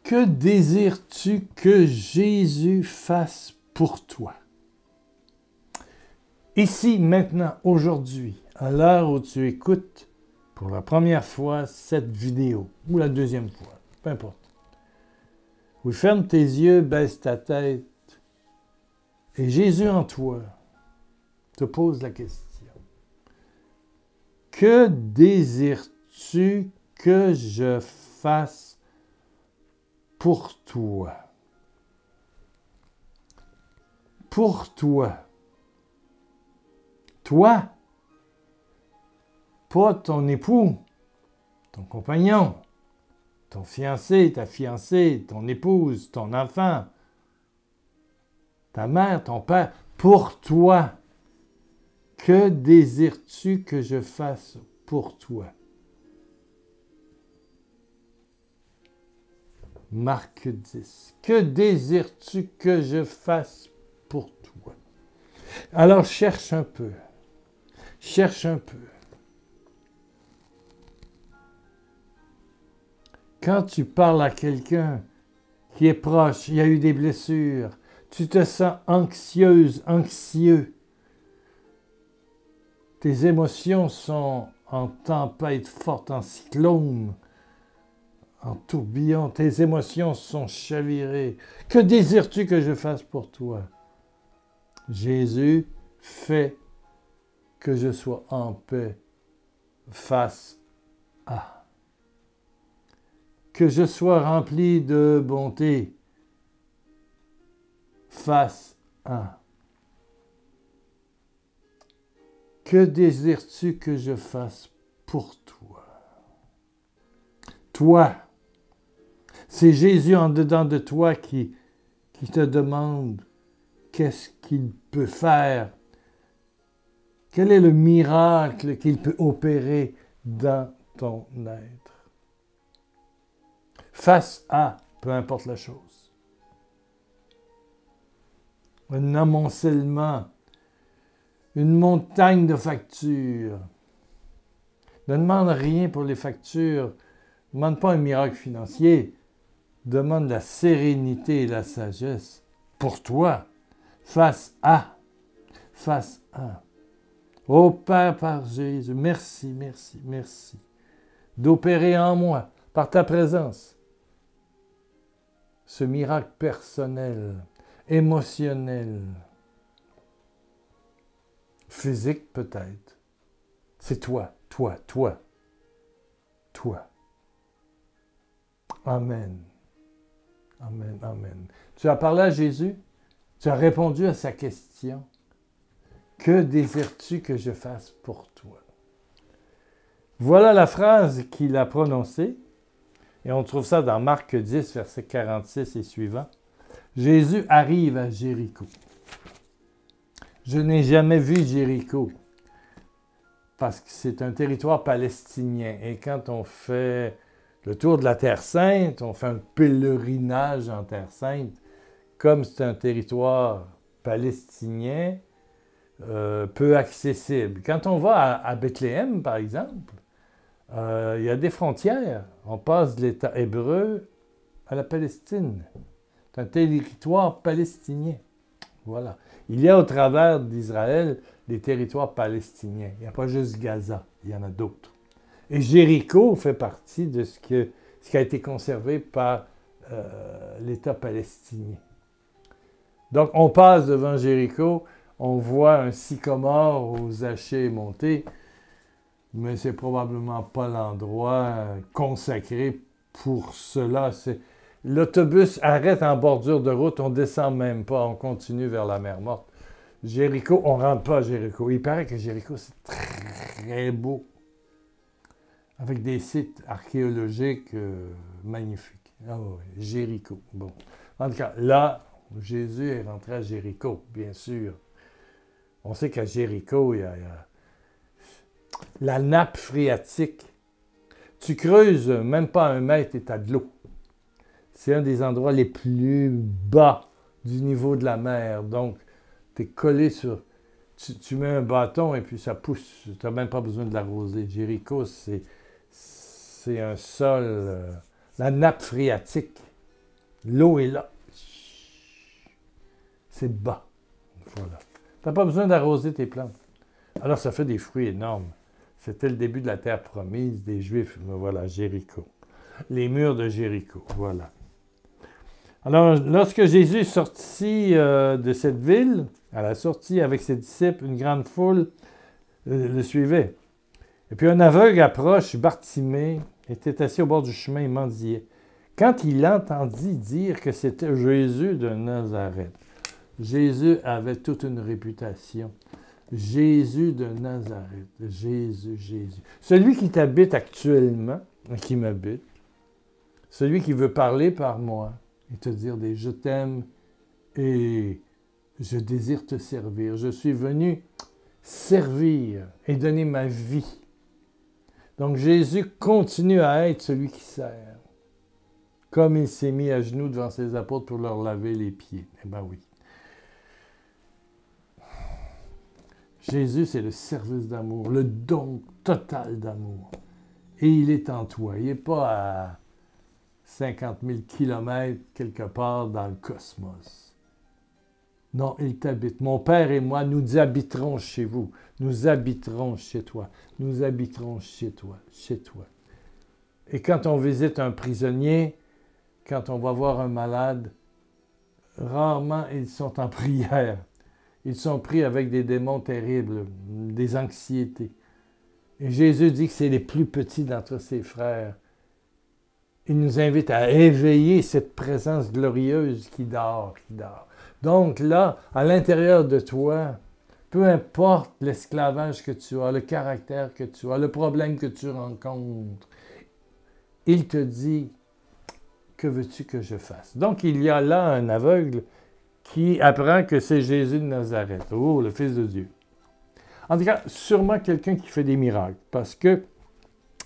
Que désires-tu que Jésus fasse pour toi? Ici, maintenant, aujourd'hui, à l'heure où tu écoutes pour la première fois cette vidéo, ou la deuxième fois, peu importe. Oui, ferme tes yeux, baisse ta tête, et Jésus en toi te pose la question. Que désires-tu que je fasse pour toi? Pour toi. Toi, pas ton époux, ton compagnon, ton fiancé, ta fiancée, ton épouse, ton enfant, ta mère, ton père. Pour toi. Que désires-tu que je fasse pour toi? Marc 10. Que désires-tu que je fasse pour toi? Alors cherche un peu. Cherche un peu. Quand tu parles à quelqu'un qui est proche, il y a eu des blessures, tu te sens anxieuse, anxieux. Tes émotions sont en tempête forte, en cyclone, en tourbillon. Tes émotions sont chavirées. Que désires-tu que je fasse pour toi? Jésus, fais que je sois en paix face à. Que je sois rempli de bonté face à. Que désires-tu que je fasse pour toi? Toi, c'est Jésus en dedans de toi qui te demande qu'est-ce qu'il peut faire. Quel est le miracle qu'il peut opérer dans ton être? Face à, peu importe la chose. Un amoncellement, une montagne de factures. Ne demande rien pour les factures. Ne demande pas un miracle financier. Demande la sérénité et la sagesse pour toi, face à. Face à. Ô Père, par Jésus, merci, merci, merci d'opérer en moi, par ta présence, ce miracle personnel, émotionnel, physique peut-être. C'est toi, toi, toi, toi. Amen. Amen, amen. Tu as parlé à Jésus? Tu as répondu à sa question? Que désires-tu que je fasse pour toi? Voilà la phrase qu'il a prononcée. Et on trouve ça dans Marc 10, verset 46 et suivant. Jésus arrive à Jéricho. Je n'ai jamais vu Jéricho parce que c'est un territoire palestinien. Et quand on fait le tour de la Terre Sainte, on fait un pèlerinage en Terre Sainte, comme c'est un territoire palestinien, peu accessible. Quand on va à Bethléem, par exemple, il y a des frontières. On passe de l'État hébreu à la Palestine. C'est un territoire palestinien. Voilà. Il y a au travers d'Israël des territoires palestiniens. Il n'y a pas juste Gaza, il y en a d'autres. Et Jéricho fait partie de ce qui a été conservé par l'État palestinien. Donc, on passe devant Jéricho, on voit un sycomore aux hachets montés, mais c'est probablement pas l'endroit consacré pour cela. L'autobus arrête en bordure de route, on descend même pas, on continue vers la mer Morte. Jéricho, on rentre pas à Jéricho. Il paraît que Jéricho, c'est très beau, avec des sites archéologiques magnifiques. Ah oui, Jéricho. Bon. En tout cas, là, Jésus est rentré à Jéricho, bien sûr. On sait qu'à Jéricho, il y a la nappe phréatique. Tu creuses même pas 1 mètre et tu as de l'eau. C'est un des endroits les plus bas du niveau de la mer. Donc, tu es collé sur... Tu mets un bâton et puis ça pousse. Tu n'as même pas besoin de l'arroser. Jéricho, c'est un sol... la nappe phréatique. L'eau est là. C'est bas. Voilà. Tu n'as pas besoin d'arroser tes plantes. Alors, ça fait des fruits énormes. C'était le début de la terre promise des Juifs. Voilà, Jéricho. Les murs de Jéricho. Voilà. Alors, lorsque Jésus est sorti de cette ville, à la sortie avec ses disciples, une grande foule le suivait. Et puis un aveugle approche, Bartimée, était assis au bord du chemin et mendiait. Quand il entendit dire que c'était Jésus de Nazareth, Jésus avait toute une réputation. Jésus de Nazareth, Jésus, Jésus. Celui qui t'habite actuellement, qui m'habite, celui qui veut parler par moi et te dire des « je t'aime » et « je désire te servir ». Je suis venu servir et donner ma vie. Donc Jésus continue à être celui qui sert. Comme il s'est mis à genoux devant ses apôtres pour leur laver les pieds. Eh bien oui. Jésus, c'est le service d'amour, le don total d'amour. Et il est en toi. Il n'est pas à 50 000 kilomètres quelque part dans le cosmos. Non, il t'habite. Mon Père et moi, nous habiterons chez vous. Nous habiterons chez toi. Nous habiterons chez toi. Chez toi. Et quand on visite un prisonnier, quand on va voir un malade, rarement ils sont en prière. Ils sont pris avec des démons terribles, des anxiétés. Et Jésus dit que c'est les plus petits d'entre ses frères. Il nous invite à éveiller cette présence glorieuse qui dort, qui dort. Donc là, à l'intérieur de toi, peu importe l'esclavage que tu as, le caractère que tu as, le problème que tu rencontres, il te dit, que veux-tu que je fasse? Donc il y a là un aveugle qui apprend que c'est Jésus de Nazareth. Oh, le Fils de Dieu. En tout cas, sûrement quelqu'un qui fait des miracles, parce que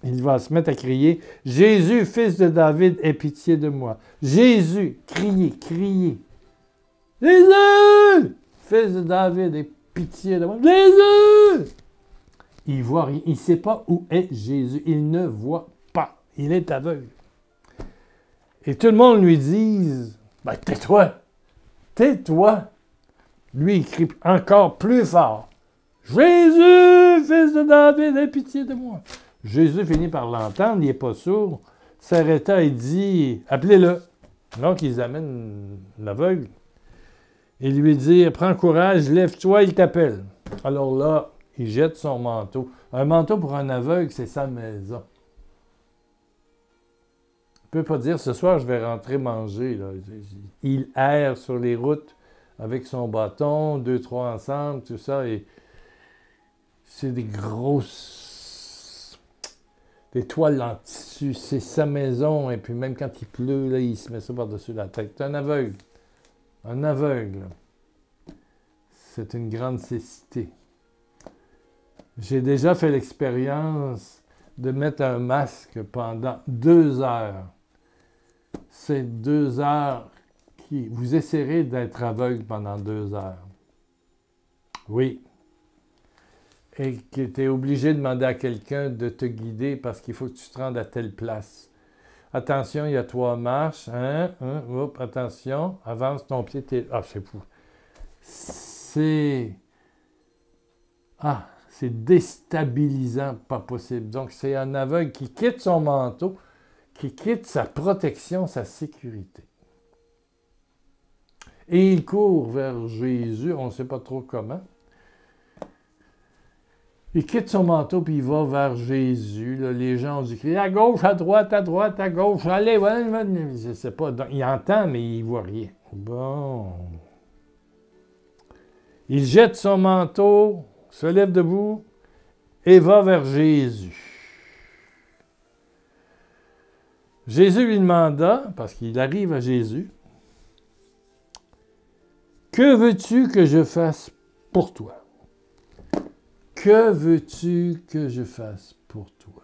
il va se mettre à crier « Jésus, fils de David, aie pitié de moi. » Jésus, criez, criez. « Jésus, fils de David, aie pitié de moi. » Jésus! Il voit rien. Il ne sait pas où est Jésus. Il ne voit pas. Il est aveugle. Et tout le monde lui dit « Ben, tais-toi. Tais-toi. » Lui, il crie encore plus fort. « Jésus, fils de David, aie pitié de moi. » Jésus finit par l'entendre, il n'est pas sourd, s'arrêta et dit « Appelez-le. » Donc, ils amènent l'aveugle et lui dit « Prends courage, lève-toi, il t'appelle. » Alors là, il jette son manteau. Un manteau pour un aveugle, c'est sa maison. Il ne peut pas dire « Ce soir, je vais rentrer manger. » là. Il erre sur les routes avec son bâton, 2-3 ensemble, tout ça, et c'est des grosses... des toiles en tissu, c'est sa maison, et puis même quand il pleut, là, il se met ça par-dessus la tête. C'est un aveugle. Un aveugle. C'est une grande cécité. J'ai déjà fait l'expérience de mettre un masque pendant 2 heures. C'est 2 heures qui... Vous essaierez d'être aveugle pendant 2 heures. Oui. Et que tu es obligé de demander à quelqu'un de te guider parce qu'il faut que tu te rendes à telle place. Attention, il y a 3 marches. Attention, avance ton pied. Ah, c'est fou. C'est déstabilisant, pas possible. Donc, c'est un aveugle qui quitte son manteau, qui quitte sa protection, sa sécurité. Et il court vers Jésus, on ne sait pas trop comment. Il quitte son manteau puis il va vers Jésus. Là, les gens ont dû crier à gauche, à droite, à gauche. Allez, je ne sais pas. Donc, il entend, mais il ne voit rien. Bon. Il jette son manteau, se lève debout et va vers Jésus. Jésus lui demanda, parce qu'il arrive à Jésus, « Que veux-tu que je fasse pour toi? » Que veux-tu que je fasse pour toi?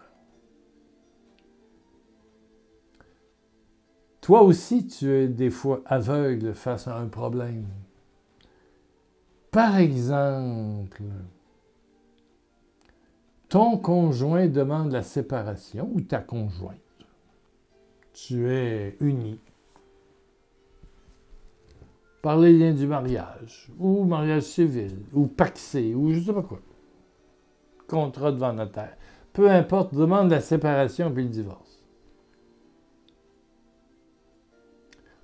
Toi aussi, tu es des fois aveugle face à un problème. Par exemple, ton conjoint demande la séparation ou ta conjointe. Tu es uni. par les liens du mariage, ou mariage civil, ou pacsé, ou je ne sais pas quoi. Contrat devant notaire. Peu importe, demande la séparation puis le divorce.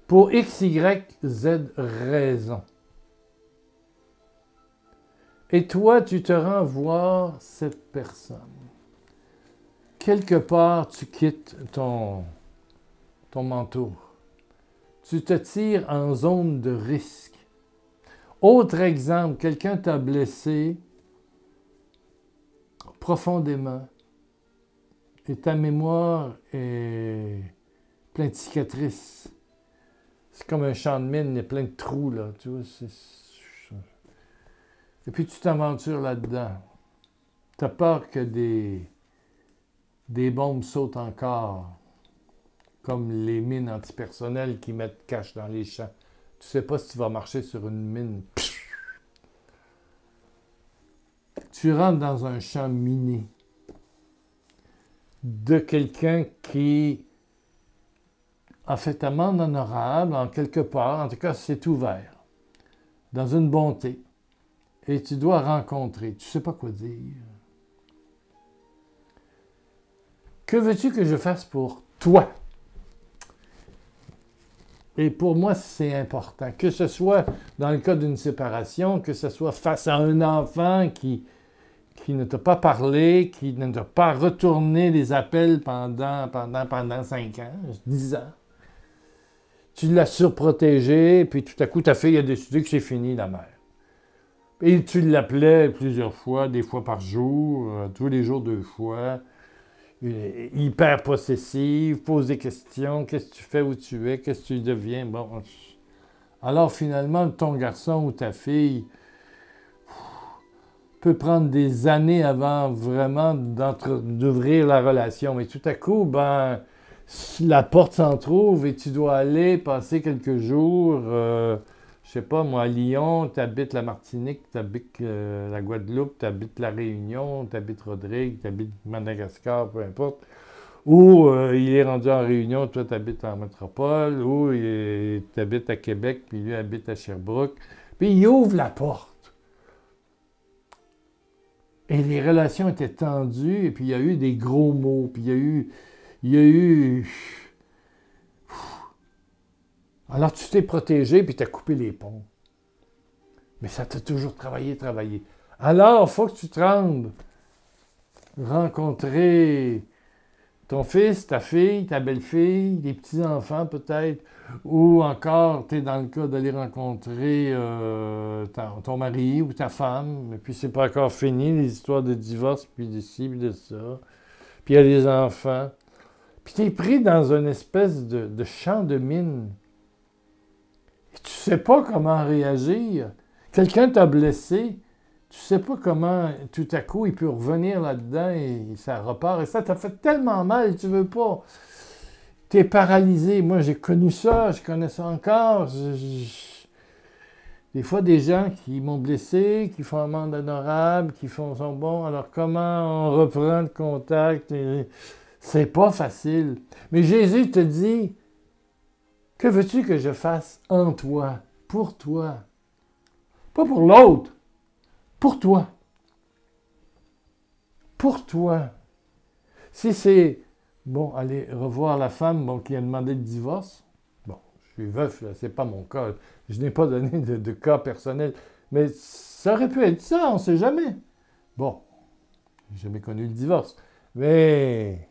Pour X, Y, Z raison. Et toi, tu te rends voir cette personne. Quelque part, tu quittes ton manteau. Tu te tires en zone de risque. Autre exemple, quelqu'un t'a blessé profondément et ta mémoire est pleine de cicatrices. C'est comme un champ de mine, il y a plein de trous, là, tu vois. Et puis tu t'aventures là-dedans. Tu as peur que des bombes sautent encore, comme les mines antipersonnelles qui mettent cache dans les champs. Tu sais pas si tu vas marcher sur une mine. Tu rentres dans un champ miné de quelqu'un qui a fait amende honorable, en quelque part, en tout cas c'est ouvert, dans une bonté. Et tu dois rencontrer, tu ne sais pas quoi dire. Que veux-tu que je fasse pour toi? Et pour moi, c'est important. Que ce soit dans le cas d'une séparation, que ce soit face à un enfant qui ne t'a pas parlé, qui ne t'a pas retourné les appels pendant 5 ans, 10 ans. Tu l'as surprotégé, puis tout à coup, ta fille a décidé que c'est fini, la mère. Et tu l'appelais plusieurs fois, des fois par jour, tous les jours 2 fois. Hyper possessive, pose des questions, qu'est-ce que tu fais, où tu es, qu'est-ce que tu deviens. Bon. Alors finalement, ton garçon ou ta fille peut prendre des années avant vraiment d'ouvrir la relation. Mais tout à coup, la porte s'entrouvre et tu dois aller passer quelques jours, je sais pas moi, à Lyon, tu habites la Martinique, tu habites la Guadeloupe, tu habites la Réunion, tu habites Rodrigue, tu habites Madagascar, peu importe. Ou il est rendu en Réunion, toi tu habites en métropole, ou tu habites à Québec, puis lui habite à Sherbrooke. Puis il ouvre la porte. Et les relations étaient tendues, et puis il y a eu des gros mots, puis il y a eu... Alors tu t'es protégé, puis tu as coupé les ponts. Mais ça t'a toujours travaillé. Alors, il faut que tu te rendes rencontrer ton fils, ta fille, ta belle-fille, des petits-enfants peut-être, ou encore, tu es dans le cas d'aller rencontrer ton mari ou ta femme, et puis c'est pas encore fini, les histoires de divorce, puis de ci, puis de ça. Puis il y a les enfants. Puis tu es pris dans une espèce de champ de mine. Et tu sais pas comment réagir. Quelqu'un t'a blessé, tu sais pas comment, tout à coup, il peut revenir là-dedans et ça repart. Et ça t'a fait tellement mal, tu veux pas. T'es paralysé. Moi, j'ai connu ça, je connais ça encore. Des fois, des gens qui m'ont blessé, qui font amende honorable, sont bons. Alors, comment on reprend le contact? C'est pas facile. Mais Jésus te dit, que veux-tu que je fasse en toi, pour toi? Pas pour l'autre, pour toi. Pour toi. Si c'est, bon, aller revoir la femme qui a demandé le divorce, bon, je suis veuf, là, c'est pas mon cas. Je n'ai pas donné de cas personnel. Mais ça aurait pu être ça, on ne sait jamais. Bon, j'ai jamais connu le divorce. Mais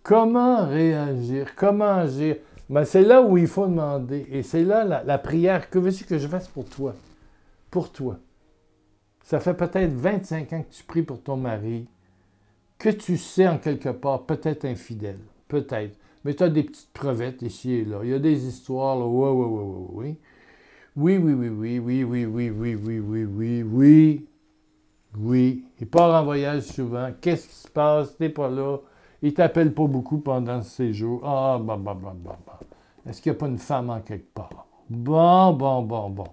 comment réagir? Comment agir? C'est là où il faut demander. Et c'est là la prière. Que veux-tu que je fasse pour toi? Pour toi. Ça fait peut-être 25 ans que tu pries pour ton mari, que tu sais en quelque part, peut-être infidèle. Peut-être. Mais tu as des petites crevettes ici et là. Il y a des histoires, là. Oui. Oui. Il part en voyage souvent. Qu'est-ce qui se passe? T'es pas là. Il t'appelle pas beaucoup pendant ce séjour. Est-ce qu'il n'y a pas une femme en quelque part? Bon.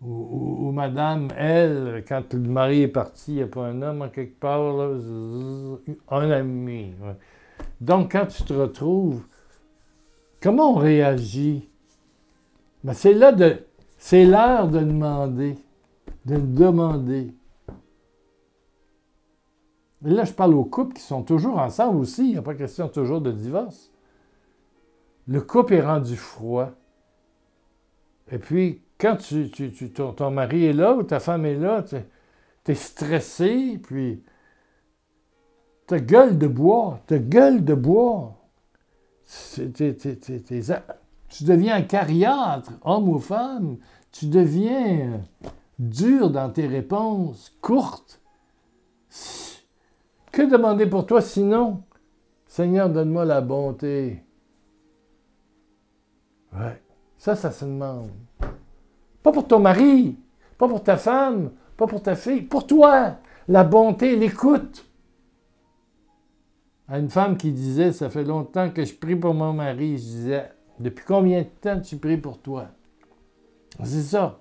Ou madame, elle, quand le mari est parti, il n'y a pas un homme en quelque part, là, un ami. Ouais. Donc, quand tu te retrouves, comment on réagit? Ben, c'est l'heure de demander. De demander. Et là, je parle aux couples qui sont toujours ensemble aussi. Il n'y a pas question toujours de divorce. Le couple est rendu froid. Et puis, quand ton mari est là ou ta femme est là, tu es stressé, puis ta gueule de bois, tu deviens acariâtre, homme ou femme. Tu deviens dur dans tes réponses, courtes. Que demander pour toi sinon? Seigneur, donne-moi la bonté. Ouais, ça se demande. Pas pour ton mari, pas pour ta femme, pas pour ta fille, pour toi. La bonté, l'écoute. À une femme qui disait, ça fait longtemps que je prie pour mon mari, je disais, depuis combien de temps tu pries pour toi? C'est ça.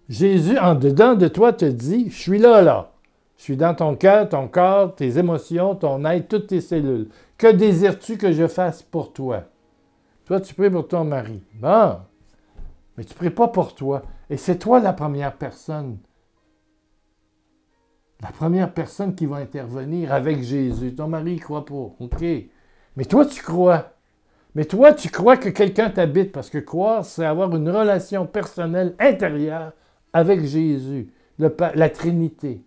Jésus, en dedans de toi, te dit, je suis là. Je suis dans ton cœur, ton corps, tes émotions, ton être, toutes tes cellules. Que désires-tu que je fasse pour toi? Toi, tu pries pour ton mari. Bon, mais tu ne pries pas pour toi. Et c'est toi la première personne. La première personne qui va intervenir avec Jésus. Ton mari ne croit pas. OK. Mais toi, tu crois. Mais toi, tu crois que quelqu'un t'habite. Parce que croire, c'est avoir une relation personnelle intérieure avec Jésus. La Trinité.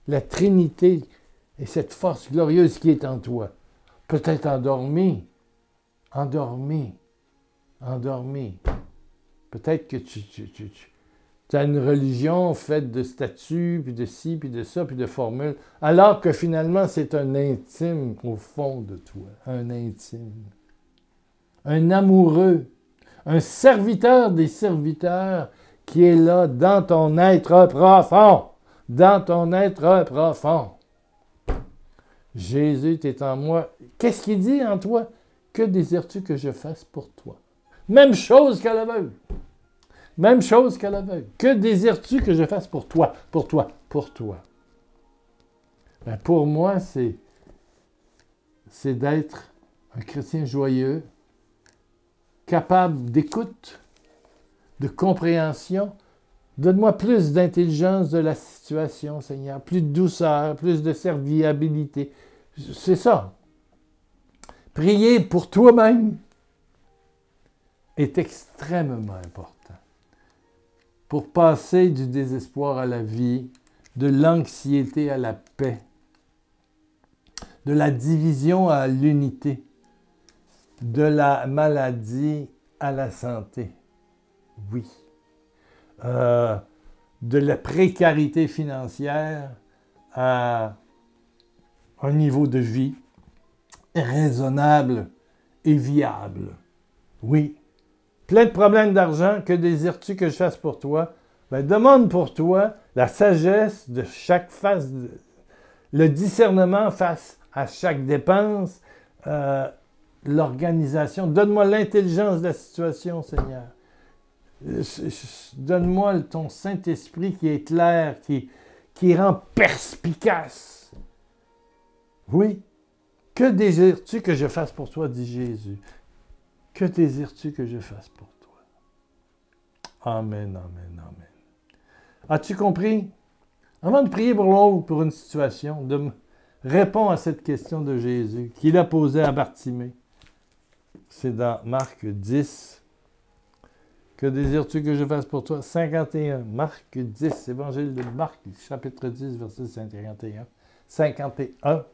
La Trinité est cette force glorieuse qui est en toi. Peut-être endormi. Peut-être que tu as une religion faite de statuts, puis de ci, puis de ça, puis de formules, alors que finalement, c'est un intime au fond de toi. Un intime. Un amoureux. Un serviteur des serviteurs qui est là dans ton être profond. Dans ton être profond. Jésus, tu es en moi. Qu'est-ce qu'il dit en toi? Que désires-tu que je fasse pour toi? Même chose qu'à l'aveugle. Même chose qu'à l'aveugle. Que désires-tu que je fasse pour toi? Pour toi. Ben, pour moi, c'est d'être un chrétien joyeux, capable d'écoute, de compréhension. Donne-moi plus d'intelligence de la situation, Seigneur, plus de douceur, plus de serviabilité. C'est ça. Prier pour toi-même est extrêmement important. Pour passer du désespoir à la vie, de l'anxiété à la paix, de la division à l'unité, de la maladie à la santé. Oui. De la précarité financière à un niveau de vie raisonnable et viable. Oui. Plein de problèmes d'argent, que désires-tu que je fasse pour toi? Ben, demande pour toi la sagesse de chaque phase, le discernement face à chaque dépense, l'organisation. Donne-moi l'intelligence de la situation, Seigneur. Donne-moi ton Saint-Esprit qui éclaire, qui rend perspicace. Oui. Que désires-tu que je fasse pour toi, dit Jésus? Que désires-tu que je fasse pour toi? Amen. As-tu compris? Avant de prier pour l'autre, pour une situation, réponds à cette question de Jésus qu'il a posée à Bartimée. C'est dans Marc 10. Que désires-tu que je fasse pour toi? 51. Marc 10, Évangile de Marc, chapitre 10, verset 51. 51.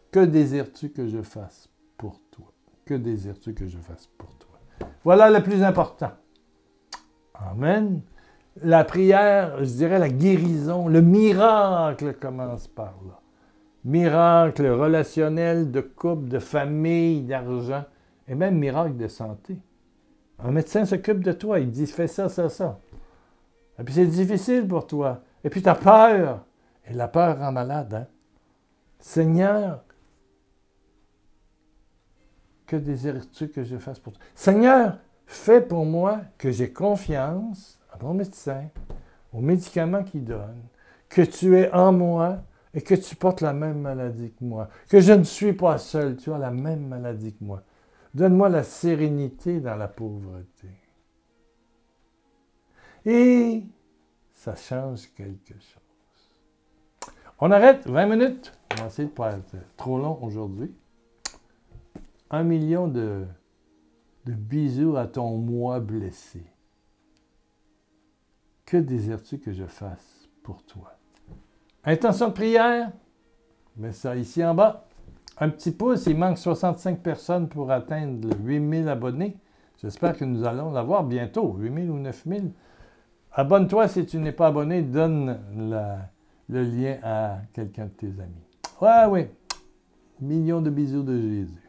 Que désires-tu que je fasse pour toi? Que désires-tu que je fasse pour toi? Voilà le plus important. Amen. La prière, je dirais la guérison, le miracle commence par là. Miracle relationnel, de couple, de famille, d'argent, et même miracle de santé. Un médecin s'occupe de toi, il dit fais ça. Et puis c'est difficile pour toi. Et puis tu as peur. Et la peur rend malade, hein? Seigneur, que désires-tu que je fasse pour toi? Seigneur, fais pour moi que j'ai confiance à mon médecin, aux médicaments qu'il donne, que tu es en moi et que tu portes la même maladie que moi, que je ne suis pas seul, tu as la même maladie que moi. Donne-moi la sérénité dans la pauvreté. Et ça change quelque chose. On arrête 20 minutes. On va essayer de ne pas être trop long aujourd'hui. 1 million de bisous à ton moi blessé. Que désires-tu que je fasse pour toi? Intention de prière. Mets ça ici en bas. Un petit pouce, il manque 65 personnes pour atteindre 8000 abonnés. J'espère que nous allons l'avoir bientôt, 8000 ou 9000. Abonne-toi si tu n'es pas abonné, donne le lien à quelqu'un de tes amis. Ouais, oui. Millions de bisous de Jésus.